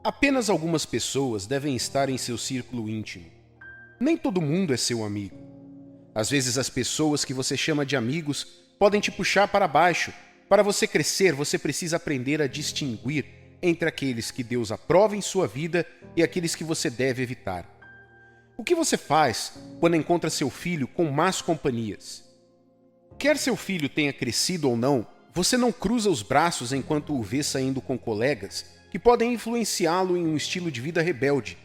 Apenas algumas pessoas devem estar em seu círculo íntimo. Nem todo mundo é seu amigo. Às vezes as pessoas que você chama de amigos podem te puxar para baixo. Para você crescer, você precisa aprender a distinguir entre aqueles que Deus aprova em sua vida e aqueles que você deve evitar. O que você faz quando encontra seu filho com más companhias? Quer seu filho tenha crescido ou não, você não cruza os braços enquanto o vê saindo com colegas que podem influenciá-lo em um estilo de vida rebelde.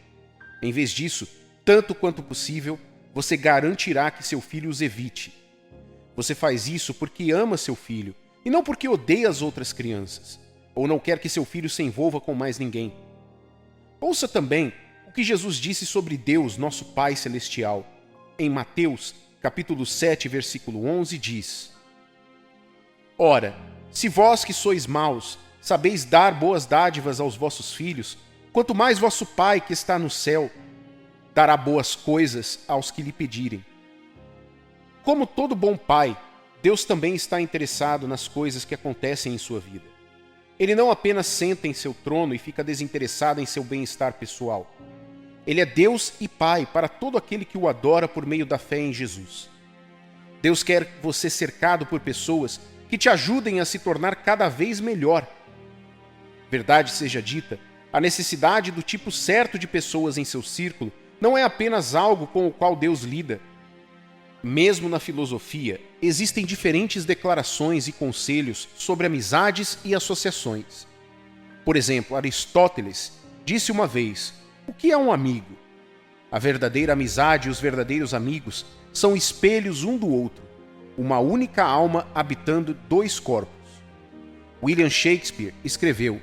Em vez disso, tanto quanto possível, você garantirá que seu filho os evite. Você faz isso porque ama seu filho e não porque odeia as outras crianças, ou não quer que seu filho se envolva com mais ninguém. Ouça também o que Jesus disse sobre Deus, nosso Pai Celestial. Em Mateus, capítulo 7, versículo 11, diz: Ora, se vós que sois maus, sabeis dar boas dádivas aos vossos filhos, quanto mais vosso Pai que está no céu dará boas coisas aos que lhe pedirem. Como todo bom pai, Deus também está interessado nas coisas que acontecem em sua vida. Ele não apenas senta em seu trono e fica desinteressado em seu bem-estar pessoal. Ele é Deus e Pai para todo aquele que o adora por meio da fé em Jesus. Deus quer você cercado por pessoas que te ajudem a se tornar cada vez melhor. Verdade seja dita, a necessidade do tipo certo de pessoas em seu círculo não é apenas algo com o qual Deus lida. Mesmo na filosofia, existem diferentes declarações e conselhos sobre amizades e associações. Por exemplo, Aristóteles disse uma vez: o que é um amigo? A verdadeira amizade e os verdadeiros amigos são espelhos um do outro, uma única alma habitando dois corpos. William Shakespeare escreveu: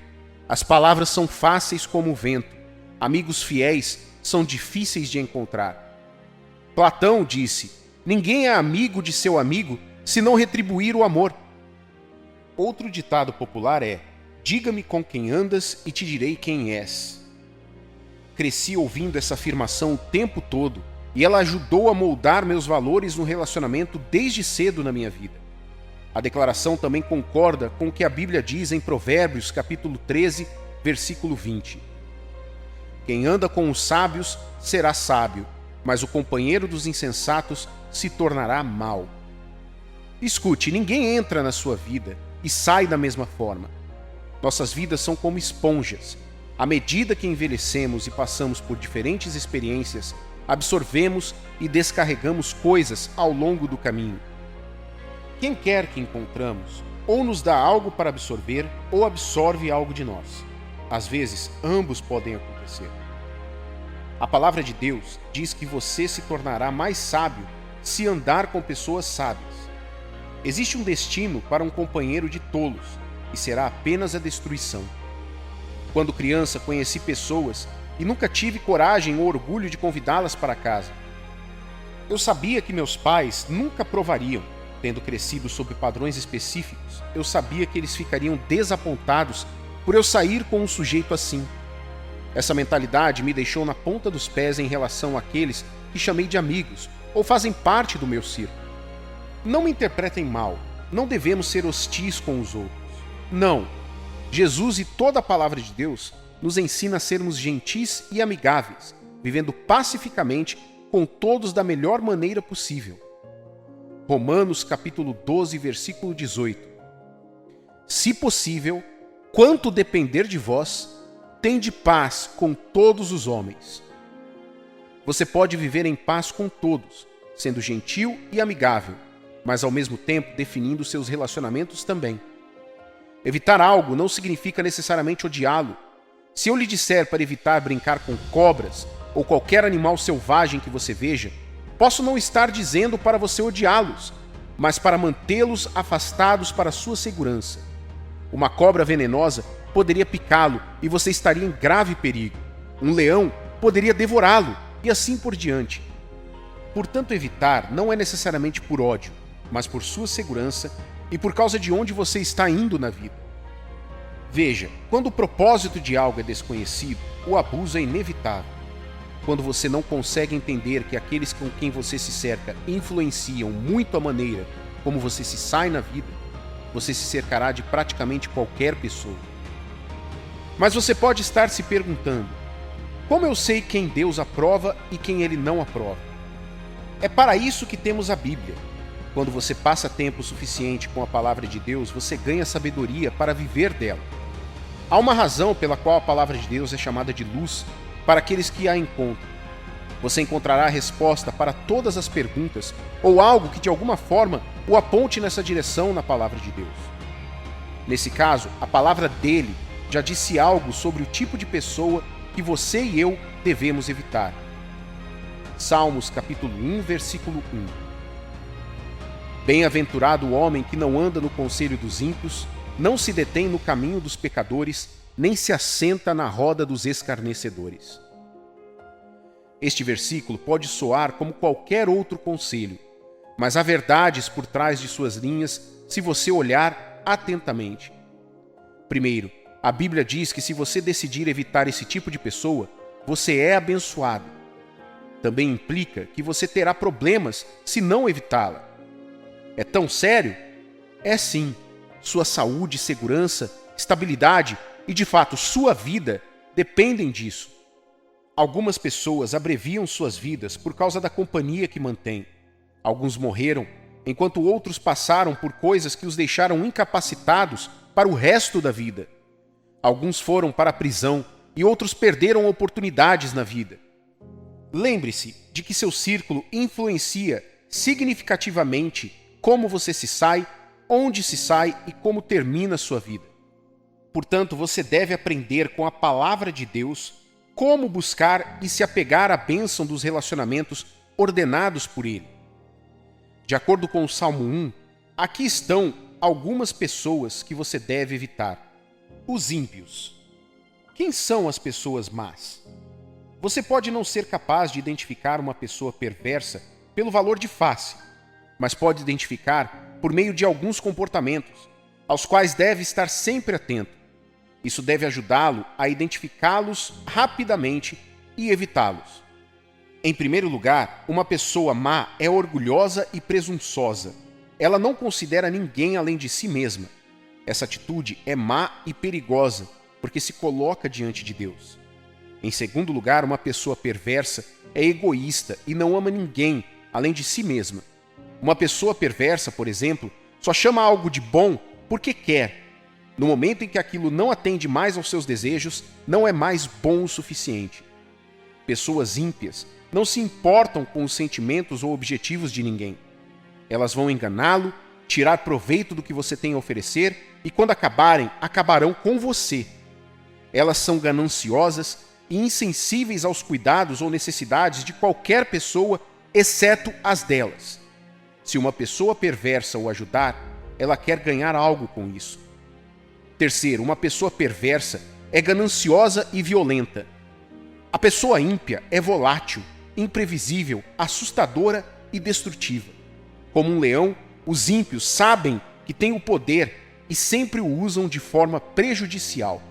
as palavras são fáceis como o vento, amigos fiéis são difíceis de encontrar. Platão disse: ninguém é amigo de seu amigo se não retribuir o amor. Outro ditado popular é: diga-me com quem andas e te direi quem és. Cresci ouvindo essa afirmação o tempo todo e ela ajudou a moldar meus valores no relacionamento desde cedo na minha vida. A declaração também concorda com o que a Bíblia diz em Provérbios, capítulo 13, versículo 20. Quem anda com os sábios será sábio, mas o companheiro dos insensatos se tornará mau. Escute, ninguém entra na sua vida e sai da mesma forma. Nossas vidas são como esponjas. À medida que envelhecemos e passamos por diferentes experiências, absorvemos e descarregamos coisas ao longo do caminho. Quem quer que encontramos, ou nos dá algo para absorver, ou absorve algo de nós. Às vezes, ambos podem acontecer. A palavra de Deus diz que você se tornará mais sábio se andar com pessoas sábias. Existe um destino para um companheiro de tolos, e será apenas a destruição. Quando criança, conheci pessoas e nunca tive coragem ou orgulho de convidá-las para casa. Eu sabia que meus pais nunca aprovariam. Tendo crescido sob padrões específicos, eu sabia que eles ficariam desapontados por eu sair com um sujeito assim. Essa mentalidade me deixou na ponta dos pés em relação àqueles que chamei de amigos ou fazem parte do meu círculo. Não me interpretem mal, não devemos ser hostis com os outros. Não. Jesus e toda a palavra de Deus nos ensina a sermos gentis e amigáveis, vivendo pacificamente com todos da melhor maneira possível. Romanos capítulo 12, versículo 18. Se possível, quanto depender de vós, tende paz com todos os homens. Você pode viver em paz com todos, sendo gentil e amigável, mas ao mesmo tempo definindo seus relacionamentos também. Evitar algo não significa necessariamente odiá-lo. Se eu lhe disser para evitar brincar com cobras ou qualquer animal selvagem que você veja, posso não estar dizendo para você odiá-los, mas para mantê-los afastados para sua segurança. Uma cobra venenosa poderia picá-lo e você estaria em grave perigo. Um leão poderia devorá-lo e assim por diante. Portanto, evitar não é necessariamente por ódio, mas por sua segurança e por causa de onde você está indo na vida. Veja, quando o propósito de algo é desconhecido, o abuso é inevitável. Quando você não consegue entender que aqueles com quem você se cerca influenciam muito a maneira como você se sai na vida, você se cercará de praticamente qualquer pessoa. Mas você pode estar se perguntando: como eu sei quem Deus aprova e quem Ele não aprova? É para isso que temos a Bíblia. Quando você passa tempo suficiente com a palavra de Deus, você ganha sabedoria para viver dela. Há uma razão pela qual a palavra de Deus é chamada de luz para aqueles que a encontram. Você encontrará a resposta para todas as perguntas ou algo que de alguma forma o aponte nessa direção na palavra de Deus. Nesse caso, a palavra dele já disse algo sobre o tipo de pessoa que você e eu devemos evitar. Salmos capítulo 1, versículo 1. Bem-aventurado o homem que não anda no conselho dos ímpios, não se detém no caminho dos pecadores, nem se assenta na roda dos escarnecedores. Este versículo pode soar como qualquer outro conselho, mas há verdades por trás de suas linhas se você olhar atentamente. Primeiro, a Bíblia diz que se você decidir evitar esse tipo de pessoa, você é abençoado. Também implica que você terá problemas se não evitá-la. É tão sério? É sim. Sua saúde, segurança, estabilidade e, de fato, sua vida dependem disso. Algumas pessoas abreviam suas vidas por causa da companhia que mantêm. Alguns morreram, enquanto outros passaram por coisas que os deixaram incapacitados para o resto da vida. Alguns foram para a prisão e outros perderam oportunidades na vida. Lembre-se de que seu círculo influencia significativamente como você se sai, onde se sai e como termina sua vida. Portanto, você deve aprender com a palavra de Deus como buscar e se apegar à bênção dos relacionamentos ordenados por Ele. De acordo com o Salmo 1, aqui estão algumas pessoas que você deve evitar. Os ímpios. Quem são as pessoas más? Você pode não ser capaz de identificar uma pessoa perversa pelo valor de face, mas pode identificar por meio de alguns comportamentos, aos quais deve estar sempre atento. Isso deve ajudá-lo a identificá-los rapidamente e evitá-los. Em primeiro lugar, uma pessoa má é orgulhosa e presunçosa. Ela não considera ninguém além de si mesma. Essa atitude é má e perigosa, porque se coloca diante de Deus. Em segundo lugar, uma pessoa perversa é egoísta e não ama ninguém além de si mesma. Uma pessoa perversa, por exemplo, só chama algo de bom porque quer. No momento em que aquilo não atende mais aos seus desejos, não é mais bom o suficiente. Pessoas ímpias não se importam com os sentimentos ou objetivos de ninguém. Elas vão enganá-lo, tirar proveito do que você tem a oferecer e, quando acabarem, acabarão com você. Elas são gananciosas e insensíveis aos cuidados ou necessidades de qualquer pessoa, exceto as delas. Se uma pessoa perversa o ajudar, ela quer ganhar algo com isso. Terceiro, uma pessoa perversa é gananciosa e violenta. A pessoa ímpia é volátil, imprevisível, assustadora e destrutiva. Como um leão, os ímpios sabem que têm o poder e sempre o usam de forma prejudicial.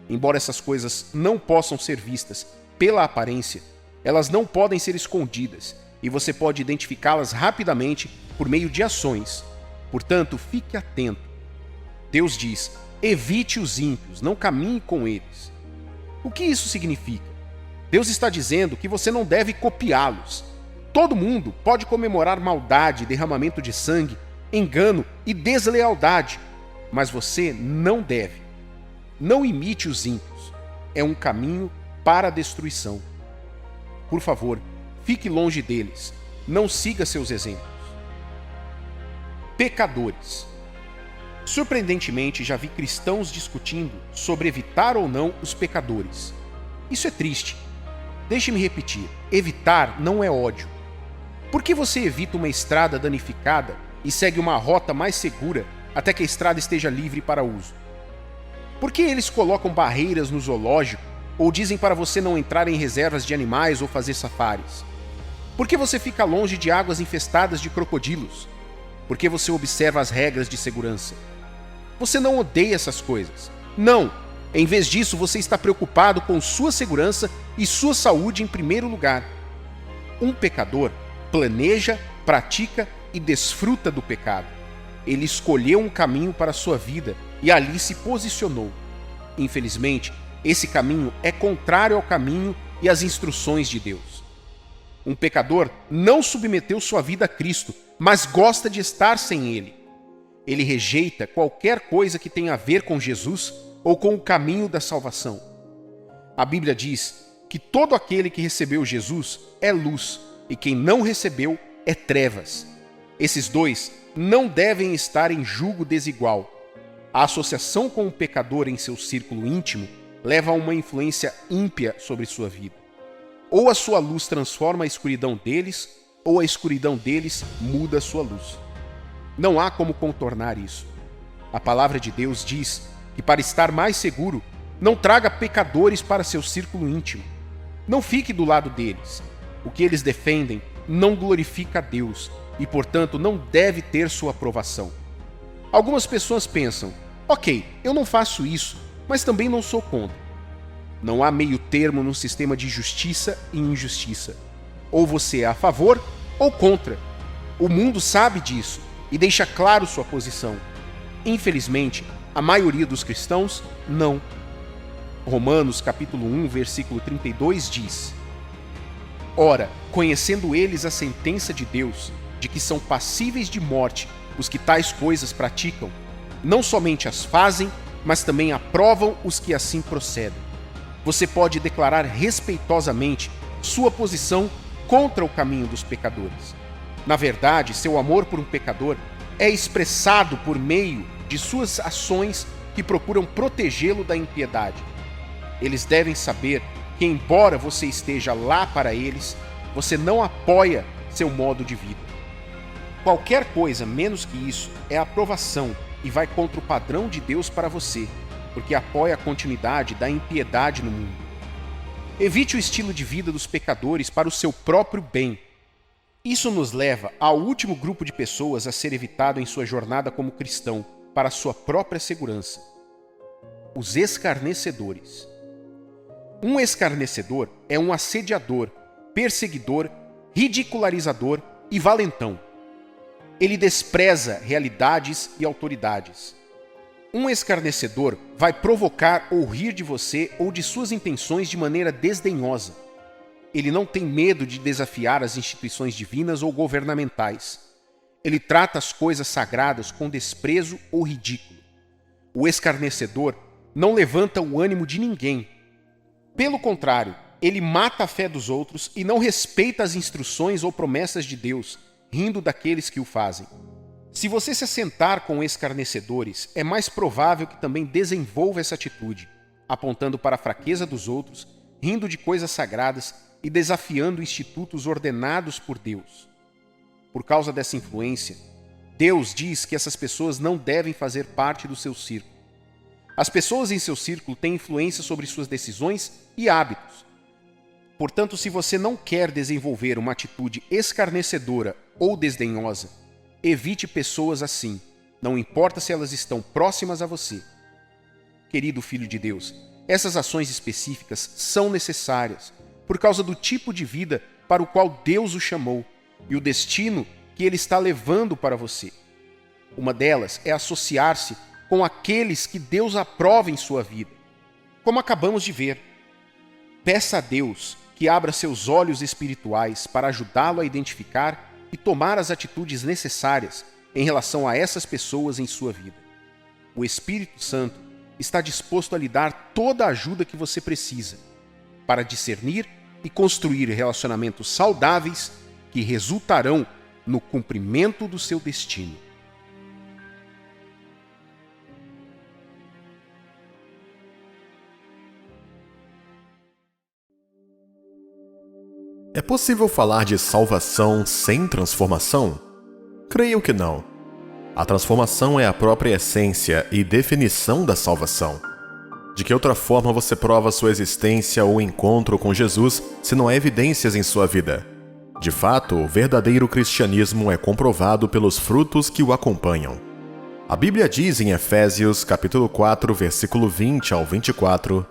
Embora essas coisas não possam ser vistas pela aparência, elas não podem ser escondidas e você pode identificá-las rapidamente por meio de ações. Portanto, fique atento. Deus diz: evite os ímpios, não caminhe com eles. O que isso significa? Deus está dizendo que você não deve copiá-los. Todo mundo pode comemorar maldade, derramamento de sangue, engano e deslealdade, mas você não deve. Não imite os ímpios. É um caminho para a destruição. Por favor, fique longe deles. Não siga seus exemplos. Pecadores. Surpreendentemente, já vi cristãos discutindo sobre evitar ou não os pecadores. Isso é triste. Deixe-me repetir: evitar não é ódio. Por que você evita uma estrada danificada e segue uma rota mais segura até que a estrada esteja livre para uso? Por que eles colocam barreiras no zoológico ou dizem para você não entrar em reservas de animais ou fazer safaris? Por que você fica longe de águas infestadas de crocodilos? Por que você observa as regras de segurança? Você não odeia essas coisas. Não! Em vez disso, você está preocupado com sua segurança e sua saúde em primeiro lugar. Um pecador planeja, pratica e desfruta do pecado. Ele escolheu um caminho para a sua vida e ali se posicionou. Infelizmente, esse caminho é contrário ao caminho e às instruções de Deus. Um pecador não submeteu sua vida a Cristo, mas gosta de estar sem Ele. Ele rejeita qualquer coisa que tenha a ver com Jesus ou com o caminho da salvação. A Bíblia diz que todo aquele que recebeu Jesus é luz e quem não recebeu é trevas. Esses dois não devem estar em julgo desigual. A associação com o pecador em seu círculo íntimo leva a uma influência ímpia sobre sua vida. Ou a sua luz transforma a escuridão deles, ou a escuridão deles muda a sua luz. Não há como contornar isso. A palavra de Deus diz que para estar mais seguro, não traga pecadores para seu círculo íntimo. Não fique do lado deles. O que eles defendem não glorifica a Deus e, portanto, não deve ter sua aprovação. Algumas pessoas pensam: ok, eu não faço isso, mas também não sou contra. Não há meio termo no sistema de justiça e injustiça. Ou você é a favor ou contra. O mundo sabe disso e deixa claro sua posição. Infelizmente, a maioria dos cristãos não. Romanos capítulo 1, versículo 32 diz: Ora, conhecendo eles a sentença de Deus, de que são passíveis de morte os que tais coisas praticam, não somente as fazem, mas também aprovam os que assim procedem. Você pode declarar respeitosamente sua posição contra o caminho dos pecadores. Na verdade, seu amor por um pecador é expressado por meio de suas ações que procuram protegê-lo da impiedade. Eles devem saber que, embora você esteja lá para eles, você não apoia seu modo de vida. Qualquer coisa menos que isso é aprovação e vai contra o padrão de Deus para você, porque apoia a continuidade da impiedade no mundo. Evite o estilo de vida dos pecadores para o seu próprio bem. Isso nos leva ao último grupo de pessoas a ser evitado em sua jornada como cristão, para a sua própria segurança: os escarnecedores. Um escarnecedor é um assediador, perseguidor, ridicularizador e valentão. Ele despreza realidades e autoridades. Um escarnecedor vai provocar ou rir de você ou de suas intenções de maneira desdenhosa. Ele não tem medo de desafiar as instituições divinas ou governamentais. Ele trata as coisas sagradas com desprezo ou ridículo. O escarnecedor não levanta o ânimo de ninguém. Pelo contrário, ele mata a fé dos outros e não respeita as instruções ou promessas de Deus, rindo daqueles que o fazem. Se você se assentar com escarnecedores, é mais provável que também desenvolva essa atitude, apontando para a fraqueza dos outros, rindo de coisas sagradas e desafiando institutos ordenados por Deus. Por causa dessa influência, Deus diz que essas pessoas não devem fazer parte do seu círculo. As pessoas em seu círculo têm influência sobre suas decisões e hábitos. Portanto, se você não quer desenvolver uma atitude escarnecedora ou desdenhosa, evite pessoas assim, não importa se elas estão próximas a você. Querido Filho de Deus, essas ações específicas são necessárias por causa do tipo de vida para o qual Deus o chamou e o destino que Ele está levando para você. Uma delas é associar-se com aqueles que Deus aprova em sua vida. Como acabamos de ver, peça a Deus que abra seus olhos espirituais para ajudá-lo a identificar e tomar as atitudes necessárias em relação a essas pessoas em sua vida. O Espírito Santo está disposto a lhe dar toda a ajuda que você precisa para discernir e construir relacionamentos saudáveis que resultarão no cumprimento do seu destino. É possível falar de salvação sem transformação? Creio que não. A transformação é a própria essência e definição da salvação. De que outra forma você prova sua existência ou encontro com Jesus se não há evidências em sua vida? De fato, o verdadeiro cristianismo é comprovado pelos frutos que o acompanham. A Bíblia diz em Efésios capítulo 4, versículo 20 ao 24: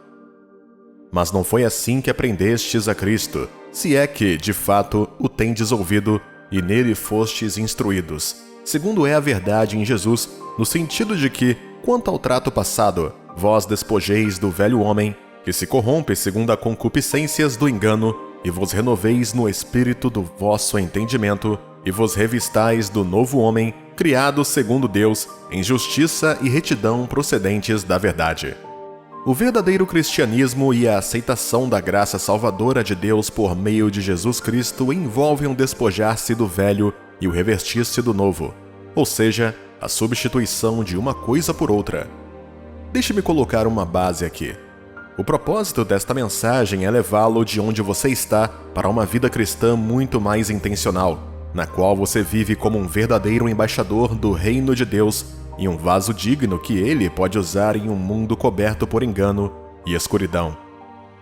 Mas não foi assim que aprendestes a Cristo, se é que, de fato, o tendes ouvido e nele fostes instruídos, segundo é a verdade em Jesus, no sentido de que, quanto ao trato passado, vós despojeis do velho homem, que se corrompe segundo as concupiscências do engano, e vos renoveis no espírito do vosso entendimento, e vos revistais do novo homem, criado segundo Deus, em justiça e retidão procedentes da verdade. O verdadeiro cristianismo e a aceitação da graça salvadora de Deus por meio de Jesus Cristo envolvem o despojar-se do velho e o revestir-se do novo, ou seja, a substituição de uma coisa por outra. Deixe-me colocar uma base aqui. O propósito desta mensagem é levá-lo de onde você está para uma vida cristã muito mais intencional, na qual você vive como um verdadeiro embaixador do reino de Deus e um vaso digno que Ele pode usar em um mundo coberto por engano e escuridão.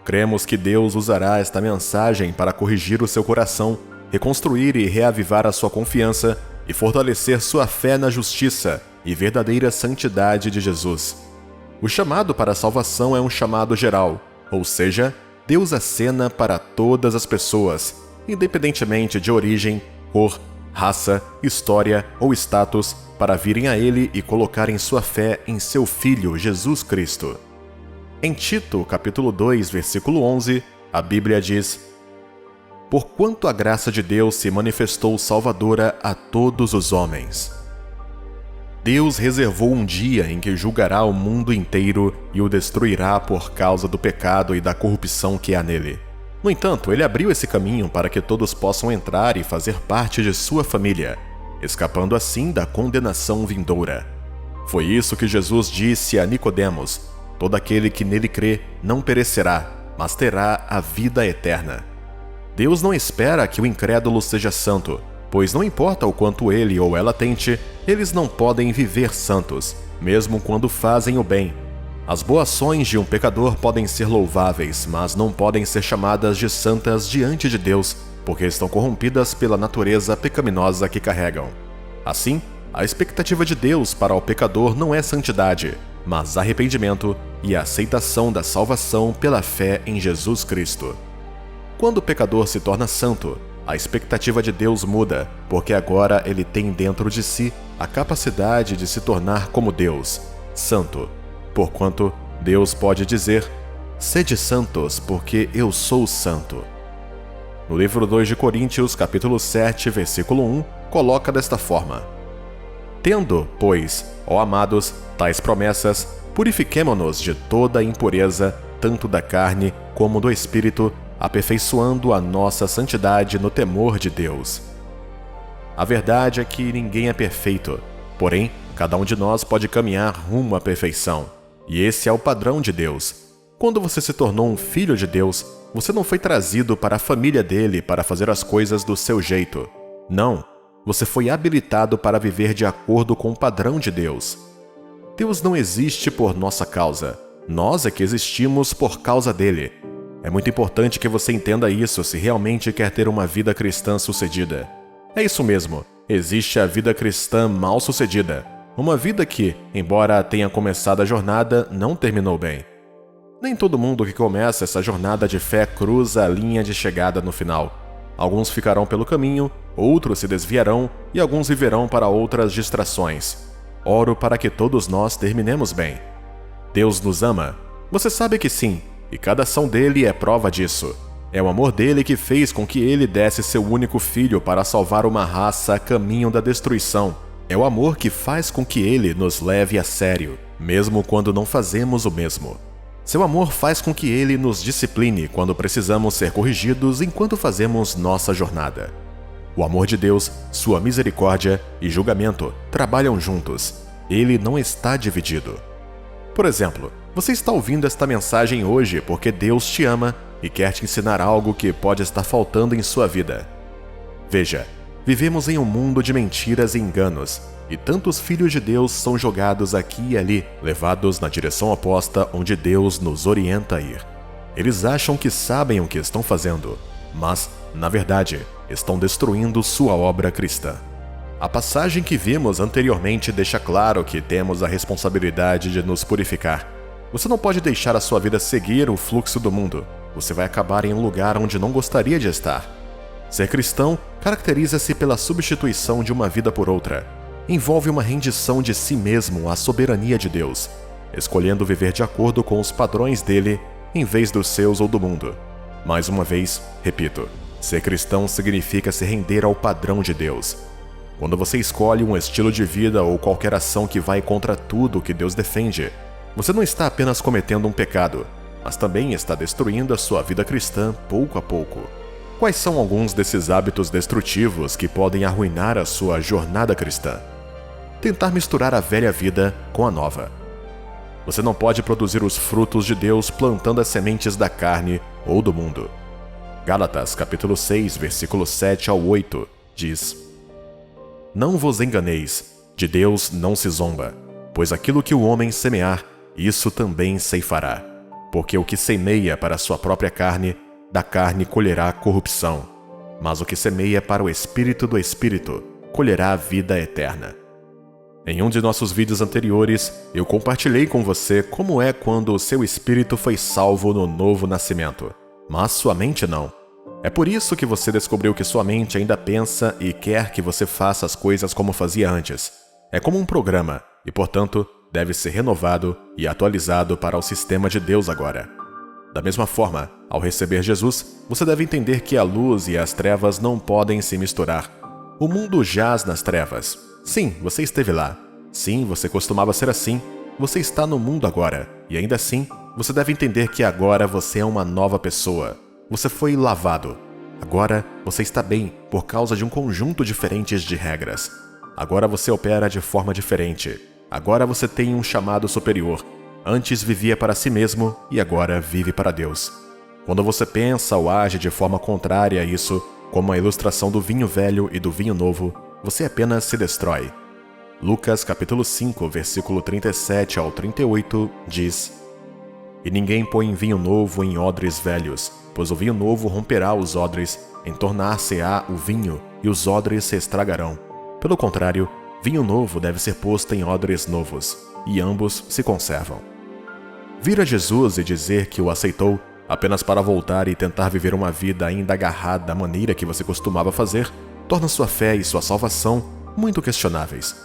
Cremos que Deus usará esta mensagem para corrigir o seu coração, reconstruir e reavivar a sua confiança e fortalecer sua fé na justiça e verdadeira santidade de Jesus. O chamado para a salvação é um chamado geral, ou seja, Deus acena para todas as pessoas, independentemente de origem, cor, raça, história ou status, para virem a Ele e colocarem sua fé em seu Filho Jesus Cristo. Em Tito, capítulo 2, versículo 11, a Bíblia diz: Porquanto a graça de Deus se manifestou salvadora a todos os homens. Deus reservou um dia em que julgará o mundo inteiro e o destruirá por causa do pecado e da corrupção que há nele. No entanto, Ele abriu esse caminho para que todos possam entrar e fazer parte de sua família, escapando assim da condenação vindoura. Foi isso que Jesus disse a Nicodemos: todo aquele que nele crê não perecerá, mas terá a vida eterna. Deus não espera que o incrédulo seja santo, pois não importa o quanto ele ou ela tente, eles não podem viver santos, mesmo quando fazem o bem. As boas ações de um pecador podem ser louváveis, mas não podem ser chamadas de santas diante de Deus, porque estão corrompidas pela natureza pecaminosa que carregam. Assim, a expectativa de Deus para o pecador não é santidade, mas arrependimento e a aceitação da salvação pela fé em Jesus Cristo. Quando o pecador se torna santo, a expectativa de Deus muda, porque agora ele tem dentro de si a capacidade de se tornar como Deus, santo. Porquanto Deus pode dizer: sede santos, porque eu sou santo. No livro 2 de Coríntios, capítulo 7, versículo 1, coloca desta forma: Tendo, pois, ó amados, tais promessas, purifiquemo-nos de toda a impureza, tanto da carne como do espírito, aperfeiçoando a nossa santidade no temor de Deus. A verdade é que ninguém é perfeito, porém, cada um de nós pode caminhar rumo à perfeição. E esse é o padrão de Deus. Quando você se tornou um filho de Deus, você não foi trazido para a família dele para fazer as coisas do seu jeito. Não, você foi habilitado para viver de acordo com o padrão de Deus. Deus não existe por nossa causa. Nós é que existimos por causa dele. É muito importante que você entenda isso se realmente quer ter uma vida cristã sucedida. É isso mesmo, existe a vida cristã mal sucedida. Uma vida que, embora tenha começado a jornada, não terminou bem. Nem todo mundo que começa essa jornada de fé cruza a linha de chegada no final. Alguns ficarão pelo caminho, outros se desviarão e alguns viverão para outras distrações. Oro para que todos nós terminemos bem. Deus nos ama? Você sabe que sim, e cada ação dele é prova disso. É o amor dele que fez com que ele desse seu único filho para salvar uma raça a caminho da destruição. É o amor que faz com que ele nos leve a sério, mesmo quando não fazemos o mesmo. Seu amor faz com que ele nos discipline quando precisamos ser corrigidos enquanto fazemos nossa jornada. O amor de Deus, sua misericórdia e julgamento trabalham juntos. Ele não está dividido. Por exemplo, você está ouvindo esta mensagem hoje porque Deus te ama e quer te ensinar algo que pode estar faltando em sua vida. Veja, vivemos em um mundo de mentiras e enganos, e tantos filhos de Deus são jogados aqui e ali, levados na direção oposta onde Deus nos orienta a ir. Eles acham que sabem o que estão fazendo, mas, na verdade, estão destruindo sua obra cristã. A passagem que vimos anteriormente deixa claro que temos a responsabilidade de nos purificar. Você não pode deixar a sua vida seguir o fluxo do mundo. Você vai acabar em um lugar onde não gostaria de estar. Ser cristão caracteriza-se pela substituição de uma vida por outra. Envolve uma rendição de si mesmo à soberania de Deus. escolhendo viver de acordo com os padrões dele em vez dos seus ou do mundo. Mais uma vez, repito, ser cristão significa se render ao padrão de Deus. Quando você escolhe um estilo de vida ou qualquer ação que vai contra tudo o que Deus defende, você não está apenas cometendo um pecado, mas também está destruindo a sua vida cristã pouco a pouco. Quais são alguns desses hábitos destrutivos que podem arruinar a sua jornada cristã? Tentar misturar a velha vida com a nova. Você não pode produzir os frutos de Deus plantando as sementes da carne ou do mundo. Gálatas capítulo 6, versículo 7 ao 8, diz: Não vos enganeis, de Deus não se zomba, pois aquilo que o homem semear, isso também ceifará. Porque o que semeia para a sua própria carne, da carne colherá corrupção, mas o que semeia para o Espírito do Espírito, colherá a vida eterna. Em um de nossos vídeos anteriores, eu compartilhei com você como é quando o seu espírito foi salvo no novo nascimento, mas sua mente não. É por isso que você descobriu que sua mente ainda pensa e quer que você faça as coisas como fazia antes. É como um programa e, portanto, deve ser renovado e atualizado para o sistema de Deus agora. Da mesma forma, ao receber Jesus, você deve entender que a luz e as trevas não podem se misturar. O mundo jaz nas trevas. Sim, você esteve lá. Sim, você costumava ser assim. Você está no mundo agora. E ainda assim, você deve entender que agora você é uma nova pessoa. Você foi lavado. Agora você está bem por causa de um conjunto diferente de regras. Agora você opera de forma diferente. Agora você tem um chamado superior. Antes vivia para si mesmo e agora vive para Deus. Quando você pensa ou age de forma contrária a isso, como a ilustração do vinho velho e do vinho novo, você apenas se destrói. Lucas capítulo 5, versículo 37 ao 38 diz: E ninguém põe vinho novo em odres velhos, pois o vinho novo romperá os odres, entornar-se-á o vinho, e os odres se estragarão. Pelo contrário, vinho novo deve ser posto em odres novos, e ambos se conservam. Vir a Jesus e dizer que o aceitou apenas para voltar e tentar viver uma vida ainda agarrada da maneira que você costumava fazer, torna sua fé e sua salvação muito questionáveis.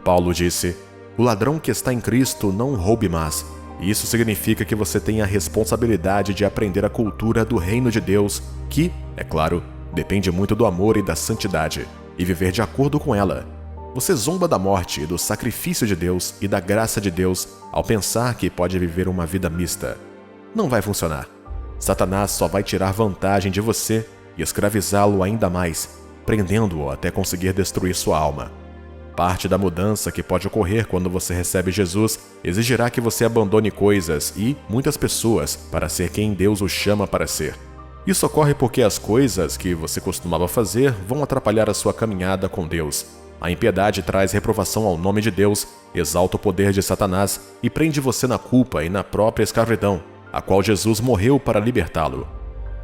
Paulo disse: O ladrão que está em Cristo não roube mais. E isso significa que você tem a responsabilidade de aprender a cultura do reino de Deus, que, é claro, depende muito do amor e da santidade, e viver de acordo com ela. Você zomba da morte e do sacrifício de Deus e da graça de Deus ao pensar que pode viver uma vida mista. Não vai funcionar. Satanás só vai tirar vantagem de você e escravizá-lo ainda mais, prendendo-o até conseguir destruir sua alma. Parte da mudança que pode ocorrer quando você recebe Jesus exigirá que você abandone coisas e muitas pessoas para ser quem Deus o chama para ser. Isso ocorre porque as coisas que você costumava fazer vão atrapalhar a sua caminhada com Deus. A impiedade traz reprovação ao nome de Deus, exalta o poder de Satanás e prende você na culpa e na própria escravidão, a qual Jesus morreu para libertá-lo.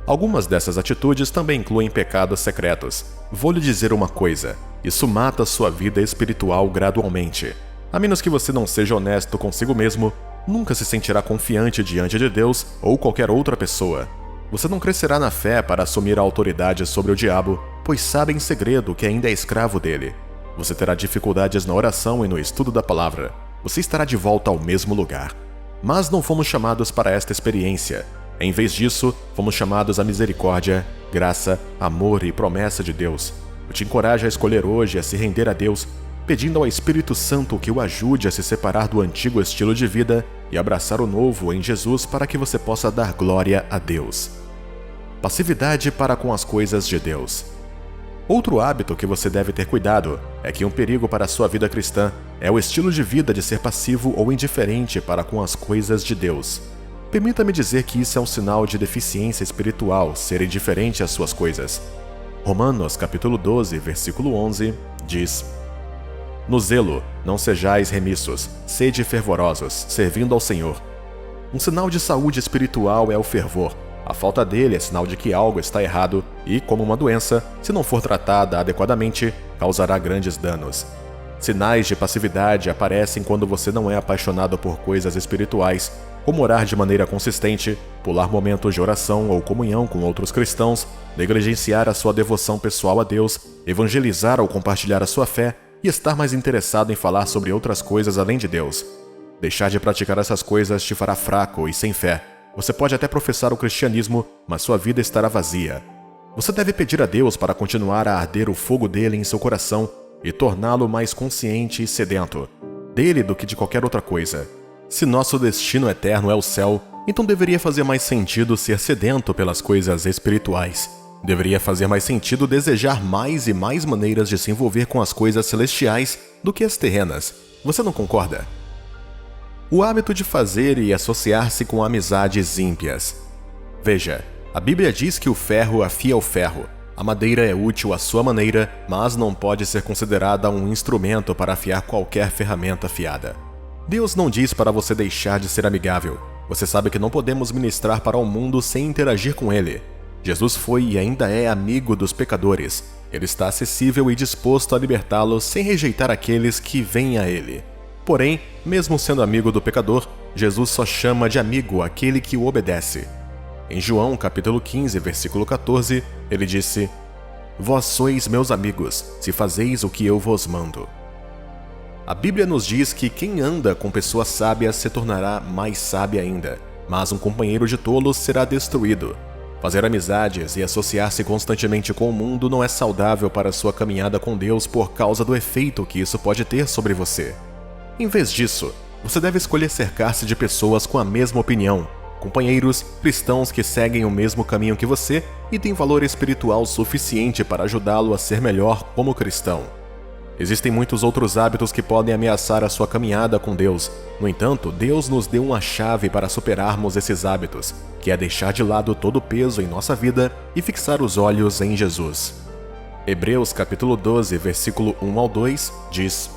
Algumas dessas atitudes também incluem pecados secretos. Vou lhe dizer uma coisa: isso mata sua vida espiritual gradualmente. A menos que você não seja honesto consigo mesmo, nunca se sentirá confiante diante de Deus ou qualquer outra pessoa. Você não crescerá na fé para assumir a autoridade sobre o diabo, pois sabe em segredo que ainda é escravo dele. Você terá dificuldades na oração e no estudo da palavra. Você estará de volta ao mesmo lugar. Mas não fomos chamados para esta experiência. Em vez disso, fomos chamados à misericórdia, graça, amor e promessa de Deus. Eu te encorajo a escolher hoje a se render a Deus, pedindo ao Espírito Santo que o ajude a se separar do antigo estilo de vida e abraçar o novo em Jesus para que você possa dar glória a Deus. Passividade para com as coisas de Deus. Outro hábito que você deve ter cuidado é que um perigo para a sua vida cristã é o estilo de vida de ser passivo ou indiferente para com as coisas de Deus. Permita-me dizer que isso é um sinal de deficiência espiritual, ser indiferente às suas coisas. Romanos capítulo 12, versículo 11, diz: No zelo, não sejais remissos, sede fervorosos, servindo ao Senhor. Um sinal de saúde espiritual é o fervor. A falta dele é sinal de que algo está errado e, como uma doença, se não for tratada adequadamente, causará grandes danos. Sinais de passividade aparecem quando você não é apaixonado por coisas espirituais, como orar de maneira consistente, pular momentos de oração ou comunhão com outros cristãos, negligenciar a sua devoção pessoal a Deus, evangelizar ou compartilhar a sua fé e estar mais interessado em falar sobre outras coisas além de Deus. Deixar de praticar essas coisas te fará fraco e sem fé. Você pode até professar o cristianismo, mas sua vida estará vazia. Você deve pedir a Deus para continuar a arder o fogo dele em seu coração e torná-lo mais consciente e sedento dele do que de qualquer outra coisa. Se nosso destino eterno é o céu, então deveria fazer mais sentido ser sedento pelas coisas espirituais. Deveria fazer mais sentido desejar mais e mais maneiras de se envolver com as coisas celestiais do que as terrenas. Você não concorda? O hábito de fazer e associar-se com amizades ímpias. Veja, a Bíblia diz que o ferro afia o ferro. A madeira é útil à sua maneira, mas não pode ser considerada um instrumento para afiar qualquer ferramenta afiada. Deus não diz para você deixar de ser amigável. Você sabe que não podemos ministrar para o mundo sem interagir com ele. Jesus foi e ainda é amigo dos pecadores. Ele está acessível e disposto a libertá-los sem rejeitar aqueles que vêm a ele. Porém, mesmo sendo amigo do pecador, Jesus só chama de amigo aquele que o obedece. Em João capítulo 15, versículo 14, ele disse: "Vós sois meus amigos, se fazeis o que eu vos mando." A Bíblia nos diz que quem anda com pessoas sábias se tornará mais sábio ainda, mas um companheiro de tolos será destruído. Fazer amizades e associar-se constantemente com o mundo não é saudável para sua caminhada com Deus por causa do efeito que isso pode ter sobre você. Em vez disso, você deve escolher cercar-se de pessoas com a mesma opinião, companheiros cristãos que seguem o mesmo caminho que você e têm valor espiritual suficiente para ajudá-lo a ser melhor como cristão. Existem muitos outros hábitos que podem ameaçar a sua caminhada com Deus. No entanto, Deus nos deu uma chave para superarmos esses hábitos, que é deixar de lado todo o peso em nossa vida e fixar os olhos em Jesus. Hebreus capítulo 12, versículo 1 ao 2, diz: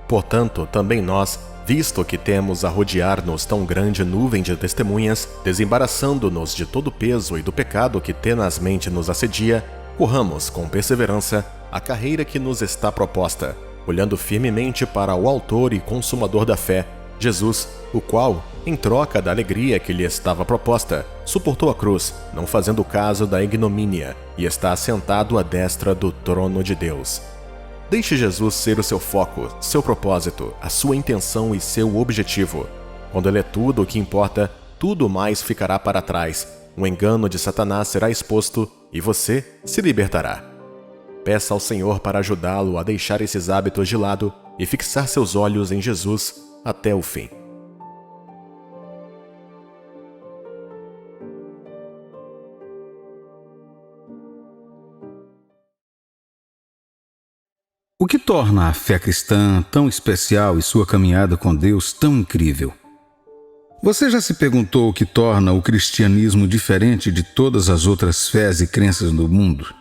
"Portanto, também nós, visto que temos a rodear-nos tão grande nuvem de testemunhas, desembaraçando-nos de todo o peso e do pecado que tenazmente nos assedia, corramos com perseverança a carreira que nos está proposta, olhando firmemente para o autor e consumador da fé, Jesus, o qual, em troca da alegria que lhe estava proposta, suportou a cruz, não fazendo caso da ignomínia, e está assentado à destra do trono de Deus." Deixe Jesus ser o seu foco, seu propósito, a sua intenção e seu objetivo. Quando ele é tudo o que importa, tudo mais ficará para trás. O engano de Satanás será exposto e você se libertará. Peça ao Senhor para ajudá-lo a deixar esses hábitos de lado e fixar seus olhos em Jesus até o fim. O que torna a fé cristã tão especial e sua caminhada com Deus tão incrível? Você já se perguntou o que torna o cristianismo diferente de todas as outras fés e crenças do mundo?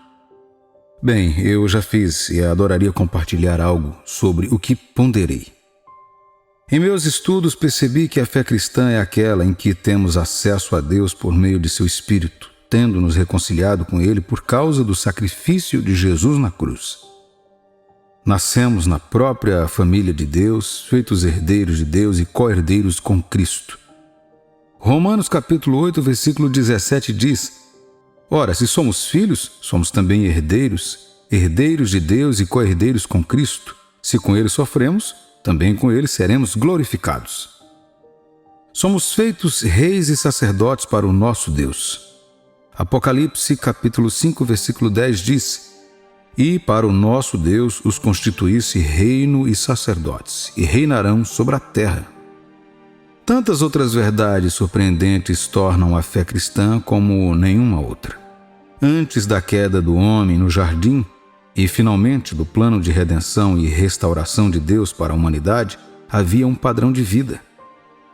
Bem, eu já fiz e adoraria compartilhar algo sobre o que ponderei. Em meus estudos percebi que a fé cristã é aquela em que temos acesso a Deus por meio de seu Espírito, tendo nos reconciliado com Ele por causa do sacrifício de Jesus na cruz. Nascemos na própria família de Deus, feitos herdeiros de Deus e co-herdeiros com Cristo. Romanos capítulo 8, versículo 17 diz: "Ora, se somos filhos, somos também herdeiros, herdeiros de Deus e co-herdeiros com Cristo. Se com Ele sofremos, também com Ele seremos glorificados." Somos feitos reis e sacerdotes para o nosso Deus. Apocalipse capítulo 5, versículo 10 diz: "E para o nosso Deus os constituísse reino e sacerdotes, e reinarão sobre a terra." Tantas outras verdades surpreendentes tornam a fé cristã como nenhuma outra. Antes da queda do homem no jardim, e finalmente do plano de redenção e restauração de Deus para a humanidade, havia um padrão de vida.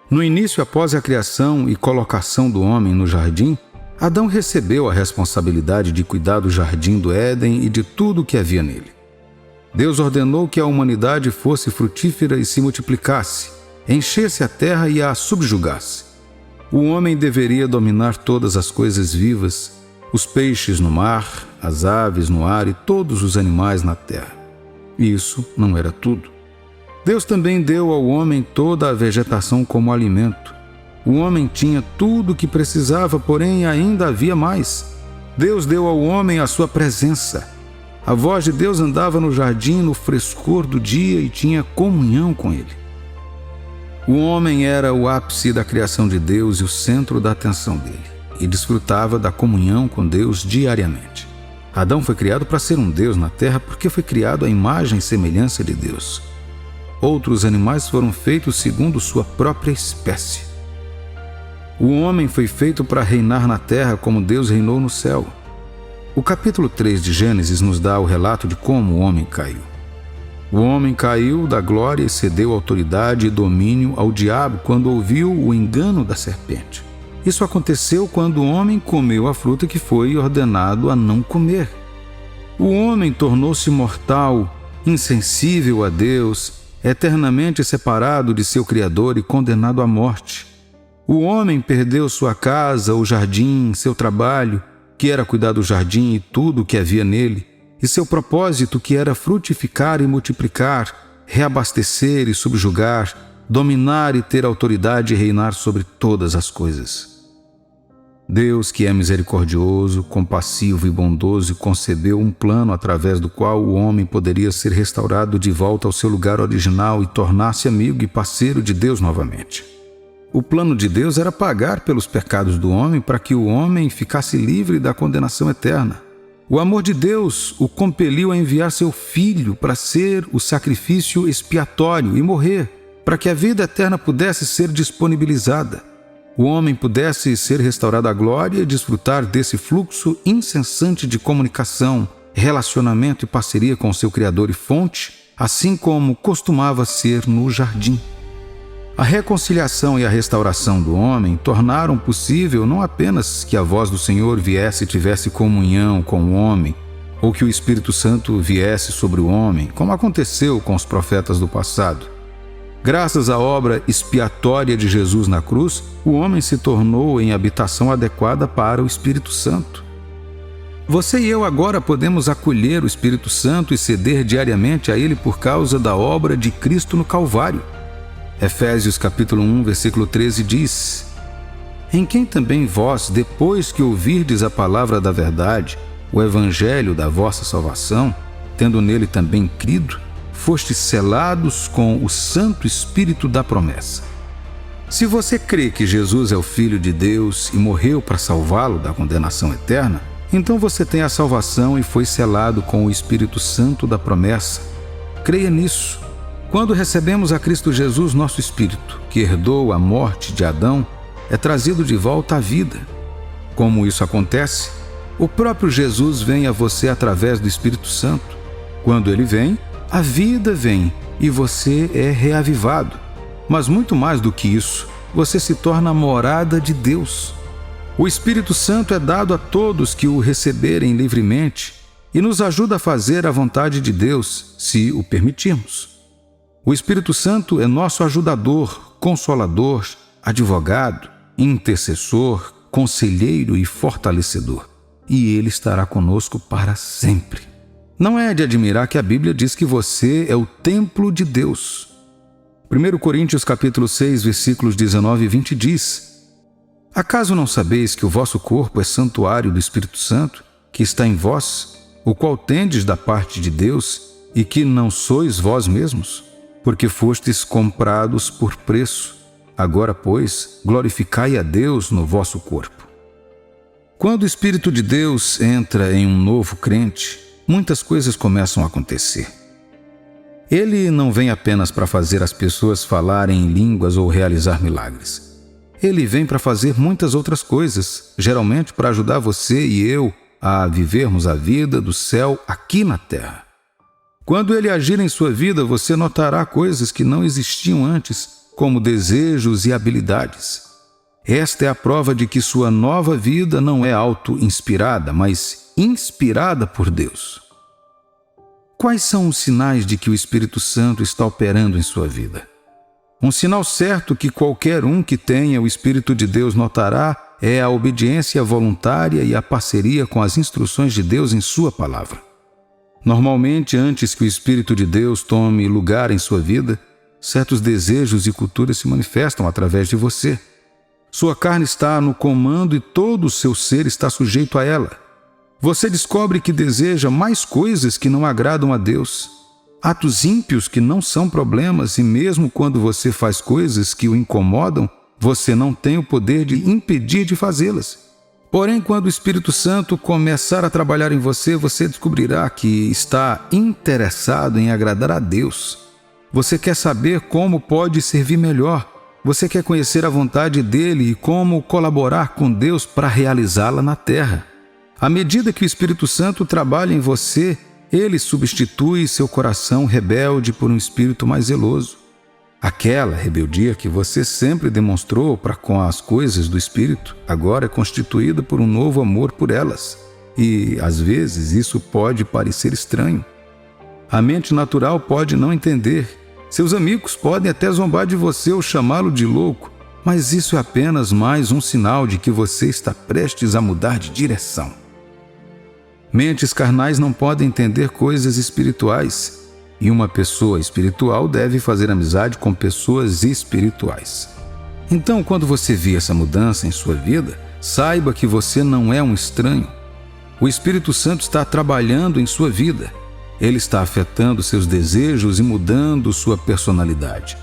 No início, após a criação e colocação do homem no jardim, Adão recebeu a responsabilidade de cuidar do jardim do Éden e de tudo o que havia nele. Deus ordenou que a humanidade fosse frutífera e se multiplicasse, enchesse a terra e a subjugasse. O homem deveria dominar todas as coisas vivas, os peixes no mar, as aves no ar e todos os animais na terra. Isso não era tudo. Deus também deu ao homem toda a vegetação como alimento. O homem tinha tudo o que precisava, porém ainda havia mais. Deus deu ao homem a sua presença. A voz de Deus andava no jardim no frescor do dia e tinha comunhão com ele. O homem era o ápice da criação de Deus e o centro da atenção dele, e desfrutava da comunhão com Deus diariamente. Adão foi criado para ser um Deus na terra porque foi criado à imagem e semelhança de Deus. Outros animais foram feitos segundo sua própria espécie. O homem foi feito para reinar na terra como Deus reinou no céu. O capítulo 3 de Gênesis nos dá o relato de como o homem caiu. O homem caiu da glória e cedeu autoridade e domínio ao diabo quando ouviu o engano da serpente. Isso aconteceu quando o homem comeu a fruta que foi ordenado a não comer. O homem tornou-se mortal, insensível a Deus, eternamente separado de seu Criador e condenado à morte. O homem perdeu sua casa, o jardim, seu trabalho, que era cuidar do jardim e tudo o que havia nele, e seu propósito, que era frutificar e multiplicar, reabastecer e subjugar, dominar e ter autoridade e reinar sobre todas as coisas. Deus, que é misericordioso, compassivo e bondoso, concebeu um plano através do qual o homem poderia ser restaurado de volta ao seu lugar original e tornar-se amigo e parceiro de Deus novamente. O plano de Deus era pagar pelos pecados do homem para que o homem ficasse livre da condenação eterna. O amor de Deus o compeliu a enviar seu Filho para ser o sacrifício expiatório e morrer, para que a vida eterna pudesse ser disponibilizada. O homem pudesse ser restaurado à glória e desfrutar desse fluxo incessante de comunicação, relacionamento e parceria com seu Criador e fonte, assim como costumava ser no jardim. A reconciliação e a restauração do homem tornaram possível não apenas que a voz do Senhor viesse e tivesse comunhão com o homem, ou que o Espírito Santo viesse sobre o homem, como aconteceu com os profetas do passado. Graças à obra expiatória de Jesus na cruz, o homem se tornou em habitação adequada para o Espírito Santo. Você e eu agora podemos acolher o Espírito Santo e ceder diariamente a ele por causa da obra de Cristo no Calvário. Efésios capítulo 1, versículo 13 diz: em quem também vós, depois que ouvirdes a palavra da verdade, o evangelho da vossa salvação, tendo nele também crido, fostes selados com o Santo Espírito da promessa. Se você crê que Jesus é o Filho de Deus e morreu para salvá-lo da condenação eterna, então você tem a salvação e foi selado com o Espírito Santo da promessa. Creia nisso. Quando recebemos a Cristo Jesus, nosso espírito, que herdou a morte de Adão, é trazido de volta à vida. Como isso acontece? O próprio Jesus vem a você através do Espírito Santo. Quando ele vem, a vida vem e você é reavivado. Mas muito mais do que isso, você se torna a morada de Deus. O Espírito Santo é dado a todos que o receberem livremente e nos ajuda a fazer a vontade de Deus, se o permitirmos. O Espírito Santo é nosso ajudador, consolador, advogado, intercessor, conselheiro e fortalecedor. E ele estará conosco para sempre. Não é de admirar que a Bíblia diz que você é o templo de Deus. 1 Coríntios capítulo 6, versículos 19 e 20 diz: acaso não sabeis que o vosso corpo é santuário do Espírito Santo, que está em vós, o qual tendes da parte de Deus, e que não sois vós mesmos? Porque fostes comprados por preço. Agora, pois, glorificai a Deus no vosso corpo. Quando o Espírito de Deus entra em um novo crente, muitas coisas começam a acontecer. Ele não vem apenas para fazer as pessoas falarem em línguas ou realizar milagres. Ele vem para fazer muitas outras coisas, geralmente para ajudar você e eu a vivermos a vida do céu aqui na terra. Quando ele agir em sua vida, você notará coisas que não existiam antes, como desejos e habilidades. Esta é a prova de que sua nova vida não é auto-inspirada, mas inspirada por Deus. Quais são os sinais de que o Espírito Santo está operando em sua vida? Um sinal certo que qualquer um que tenha o Espírito de Deus notará é a obediência voluntária e a parceria com as instruções de Deus em sua palavra. Normalmente, antes que o Espírito de Deus tome lugar em sua vida, certos desejos e culturas se manifestam através de você. Sua carne está no comando e todo o seu ser está sujeito a ela. Você descobre que deseja mais coisas que não agradam a Deus. atos ímpios que não são problemas, e mesmo quando você faz coisas que o incomodam, você não tem o poder de impedir de fazê-las. Porém, quando o Espírito Santo começar a trabalhar em você, você descobrirá que está interessado em agradar a Deus. Você quer saber como pode servir melhor. Você quer conhecer a vontade dele e como colaborar com Deus para realizá-la na terra. À medida que o Espírito Santo trabalha em você, ele substitui seu coração rebelde por um espírito mais zeloso. Aquela rebeldia que você sempre demonstrou para com as coisas do Espírito, agora é constituída por um novo amor por elas. E, às vezes, isso pode parecer estranho. A mente natural pode não entender. Seus amigos podem até zombar de você ou chamá-lo de louco, mas isso é apenas mais um sinal de que você está prestes a mudar de direção. Mentes carnais não podem entender coisas espirituais, e uma pessoa espiritual deve fazer amizade com pessoas espirituais. Então, quando você vê essa mudança em sua vida, saiba que você não é um estranho. O Espírito Santo está trabalhando em sua vida. Ele está afetando seus desejos e mudando sua personalidade.